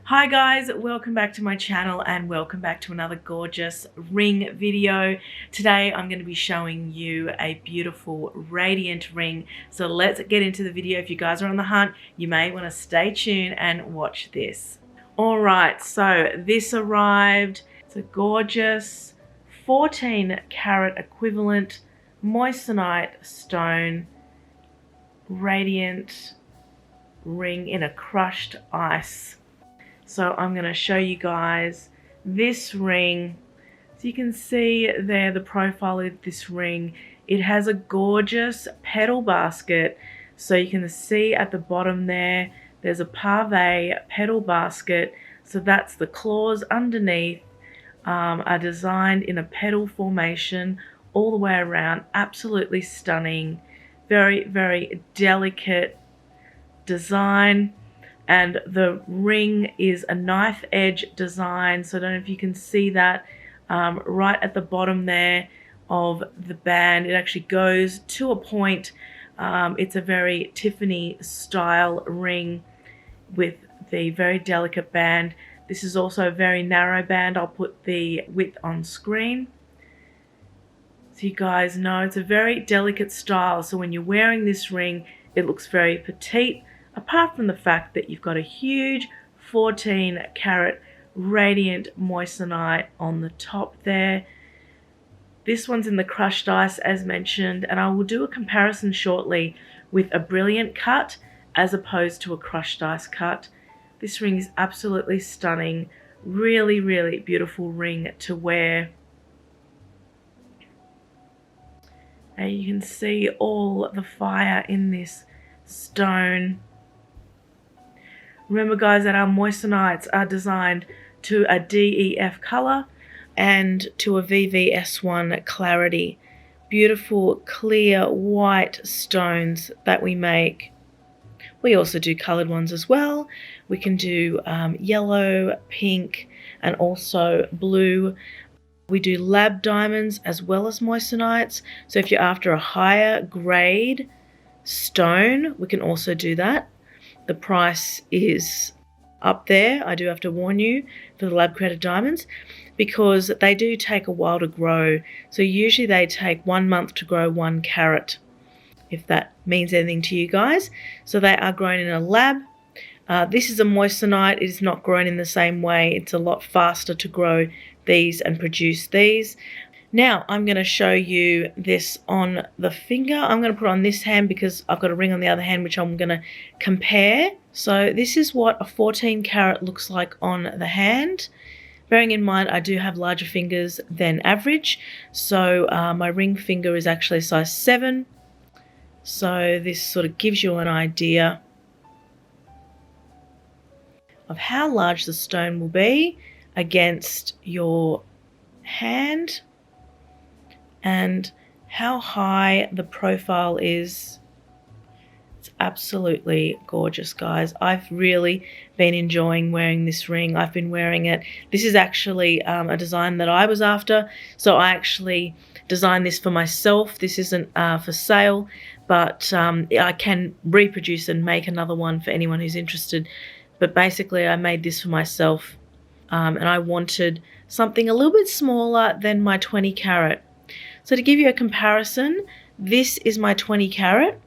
Hi guys, welcome back to my channel and welcome back to another gorgeous ring video. Today I'm going to be showing you a beautiful radiant ring. So let's get into the video. If you guys are on the hunt, you may want to stay tuned and watch this. Alright, so this arrived. It's a gorgeous 14 carat equivalent moissanite stone radiant ring in a crushed ice. So I'm going to show you guys this ring. So you can see there the profile of this ring. It has a gorgeous petal basket. So you can see at the bottom there's a pave petal basket. So that's the claws underneath are designed in a petal formation all the way around. Absolutely stunning. Very, very delicate design. And the ring is a knife edge design. So I don't know if you can see that right at the bottom there of the band. It actually goes to a point. It's a very Tiffany style ring with the very delicate band. This is also a very narrow band. I'll put the width on screen so you guys know it's a very delicate style. So when you're wearing this ring, it looks very petite. Apart from the fact that you've got a huge 14 carat radiant moissanite on the top there. This one's in the crushed ice as mentioned, and I will do a comparison shortly with a brilliant cut as opposed to a crushed ice cut. This ring is absolutely stunning. Really, really beautiful ring to wear. And you can see all the fire in this stone. Remember guys that our moissanites are designed to a DEF color and to a VVS1 clarity. Beautiful clear white stones that we make. We also do colored ones as well. We can do yellow, pink and also blue. We do lab diamonds as well as moissanites. So if you're after a higher grade stone, we can also do that. The price is up there, I do have to warn you, for the lab created diamonds, because they do take a while to grow. So usually they take 1 month to grow 1 carat, if that means anything to you guys. So they are grown in a lab. This is a moissanite. It is not grown in the same way. It's a lot faster to grow these and produce these. Now I'm going to show you this on the finger. I'm going to put on this hand because I've got a ring on the other hand which I'm going to compare. So this is what a 14 carat looks like on the hand. Bearing in mind I do have larger fingers than average. So my ring finger is actually size 7. So this sort of gives you an idea of how large the stone will be against your hand. And how high the profile is. It's absolutely gorgeous, guys. I've really been enjoying wearing this ring. I've been wearing it. This is actually a design that I was after. So I actually designed this for myself. This isn't for sale, but I can reproduce and make another one for anyone who's interested. But basically I made this for myself and I wanted something a little bit smaller than my 20 carat. So to give you a comparison, this is my 20 carat.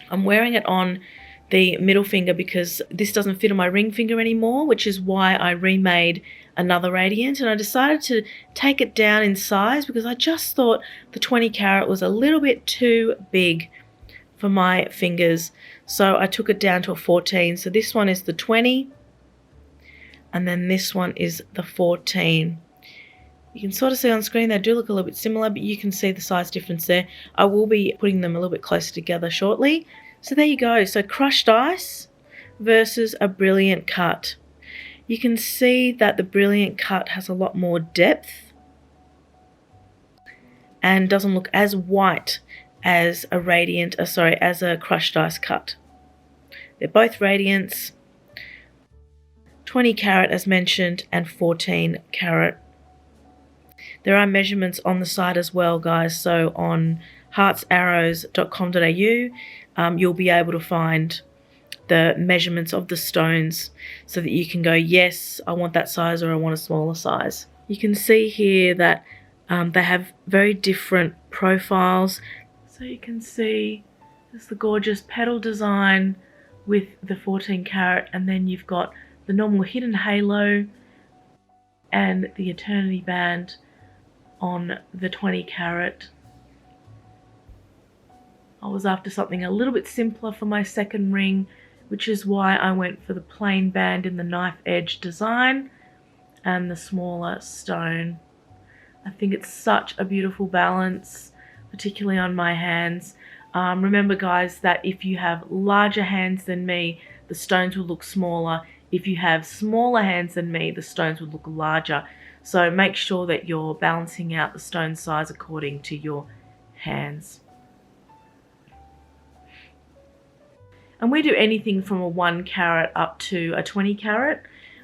I'm wearing it on the middle finger because this doesn't fit on my ring finger anymore, which is why I remade another radiant. And I decided to take it down in size because I just thought the 20 carat was a little bit too big for my fingers. So I took it down to a 14. So this one is the 20 and then this one is the 14. You can sort of see on screen they do look a little bit similar, but you can see the size difference there. I will be putting them a little bit closer together shortly. So there you go. So crushed ice versus a brilliant cut. You can see that the brilliant cut has a lot more depth and doesn't look as white as a radiant, as a crushed ice cut. They're both radiants, 20 carat as mentioned and 14 carat. There are measurements on the site as well, guys. So on heartsarrows.com.au, you'll be able to find the measurements of the stones so that you can go, yes, I want that size or I want a smaller size. You can see here that they have very different profiles. So you can see there's the gorgeous petal design with the 14 carat, and then you've got the normal hidden halo and the eternity band on the 20 carat. I was after something a little bit simpler for my second ring, which is why I went for the plain band in the knife edge design and the smaller stone. I think it's such a beautiful balance, particularly on my hands. Remember guys, that if you have larger hands than me, the stones will look smaller. If you have smaller hands than me, the stones will look larger. So make sure that you're balancing out the stone size according to your hands. And we do anything from a 1 carat up to a 20 carat.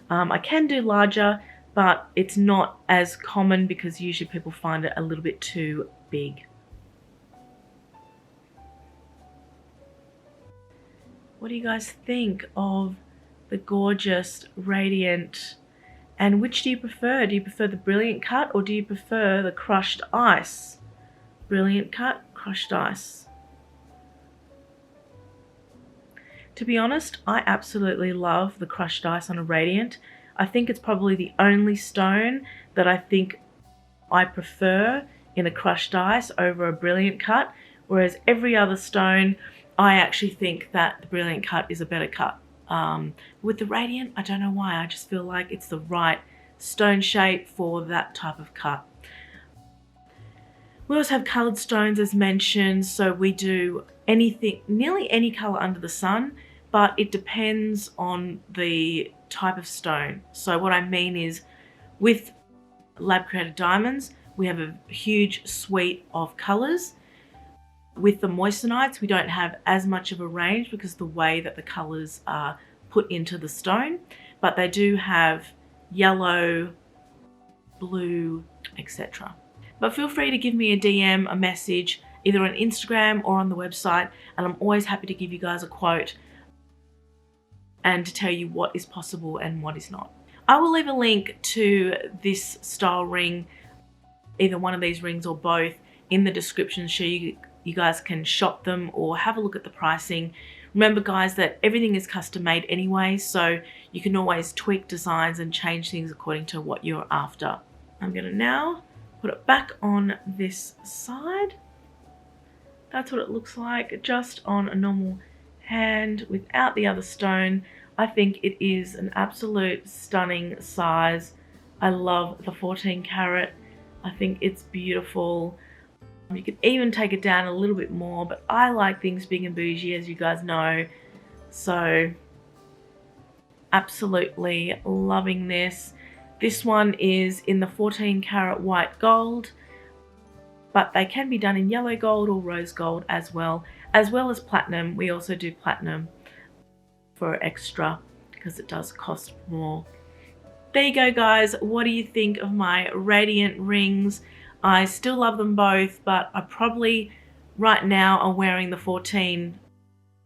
I can do larger, but it's not as common because usually people find it a little bit too big. What do you guys think of the gorgeous radiant, and which do you prefer? Do you prefer the brilliant cut or do you prefer the crushed ice? Brilliant cut, crushed ice. To be honest, I absolutely love the crushed ice on a radiant. I think it's probably the only stone that I think I prefer in a crushed ice over a brilliant cut, whereas every other stone, I actually think that the brilliant cut is a better cut. With the radiant, I don't know why, I just feel like it's the right stone shape for that type of cut. We also have coloured stones as mentioned, so we do anything, nearly any colour under the sun, but it depends on the type of stone. So what I mean is, with lab created diamonds, we have a huge suite of colours. With the moissanites, we don't have as much of a range because of the way that the colours are put into the stone, but they do have yellow, blue, etc. But feel free to give me a DM, a message, either on Instagram or on the website, and I'm always happy to give you guys a quote and to tell you what is possible and what is not. I will leave a link to this style ring, either one of these rings or both, in the description so you guys can shop them or have a look at the pricing. Remember guys that everything is custom made anyway, so you can always tweak designs and change things according to what you're after. I'm gonna now put it back on this side. That's what it looks like just on a normal hand without the other stone. I think it is an absolute stunning size. I love the 14 carat. I think it's beautiful. You could even take it down a little bit more, but I like things big and bougie, as you guys know. So absolutely loving this. This one is in the 14 carat white gold, but they can be done in yellow gold or rose gold as well as platinum. We also do platinum for extra because it does cost more. There you go guys. What do you think of my radiant rings? I still love them both, but I probably right now are wearing the 14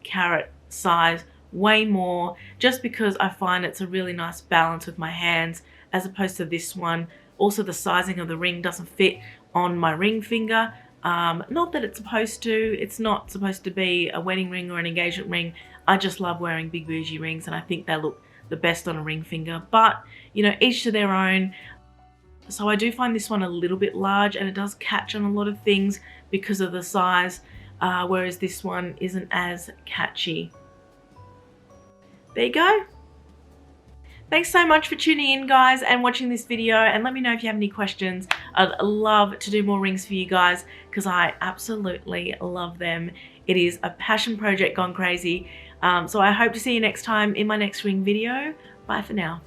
carat size way more, just because I find it's a really nice balance with my hands as opposed to this one. Also, the sizing of the ring doesn't fit on my ring finger. Not that it's supposed to. It's not supposed to be a wedding ring or an engagement ring. I just love wearing big bougie rings and I think they look the best on a ring finger, but you know, each to their own. So I do find this one a little bit large and it does catch on a lot of things because of the size, whereas this one isn't as catchy. There you go. Thanks so much for tuning in guys and watching this video, and let me know if you have any questions. I'd love to do more rings for you guys because I absolutely love them. It is a passion project gone crazy. So I hope to see you next time in my next ring video. Bye for now.